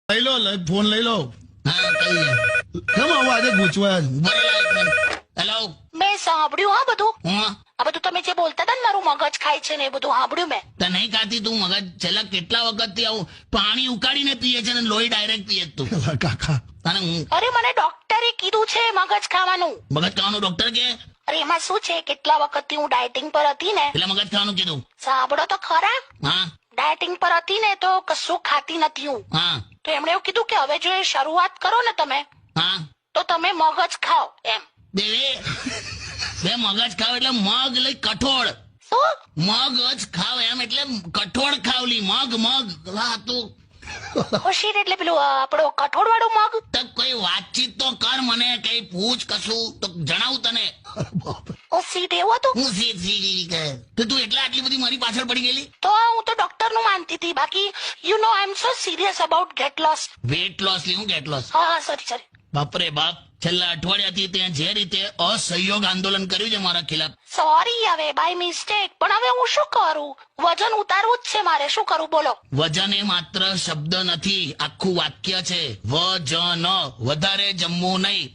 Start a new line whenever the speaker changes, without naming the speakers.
લઈ લો ફોન લઈ લો.
હા કઈ
કેમ આવું આજે ગૂંચવાયા
હેલો
મેં સાંભળ્યું હા બધું.
હું
આ બધું તમે જે બોલતા હતા ને મારું મગજ ખાય છે ને એ બધું સાંભળ્યું મેં.
તો નહીં ખાતી તું મગજ? છેલ્લા કેટલા વખત થી આવું પાણી ઉકાળીને પીએ છે ને લોહી ડાયરેક્ટ પીએ તું.
છે કાકા.
અને હું
અરે મને ડોક્ટરે કીધું છે મગજ ખાવાનું.
મગજ ખાવાનું ડોક્ટર કે?
અરે એમાં શું છે કેટલા વખતથી હું ડાયટિંગ પર હતી ને.
એટલે મગજ ખાવાનું કીધું?
સાંભળો તો ખરા.
હા
ડાયટિંગ પર હતી ને તો કશું ખાતી નથી હું.
હા
તો એમણે એવું કીધું કે હવે જો એ શરૂઆત કરો ને તમે
હા
તો તમે મગજ ખાઓ એમ.
દેવે બે મગજ ખાવ એટલે મગ લઈ કઠોળ.
શું?
મગજ ખાવ એમ એટલે કઠોળ ખાવલી મગ હા તું
ખુશી એટલે પેલું આપણો કઠોળ વાળું મગ.
તો કોઈ વાતચીત તો કર, મને કઈ પૂછ કશું તો જણાવું તને.
ઓ સીટ એવું હતું.
હું સી કહે તો તું એટલે આટલી બધી મારી પાછળ પડી ગયેલી?
તો હું તો ડોક્ટર નું માનતી હતી. બાકી you know I am so serious about get loss.
Weight loss લી હું ગેટ લોસ?
હા સોરી.
બાપરે બાપ, છેલ્લા અઠવાડિયાથી ત્યાં જે રીતે અસહયોગ આંદોલન કર્યું છે મારા ખિલાફ.
સોરી હવે બાય મિસ્ટેક. પણ હવે હું શું કરું? વજન ઉતારવું જ છે મારે. શું કરું બોલો?
વજન એ માત્ર શબ્દ નથી, આખું વાક્ય છે. વજન, વધારે જમવું નહીં.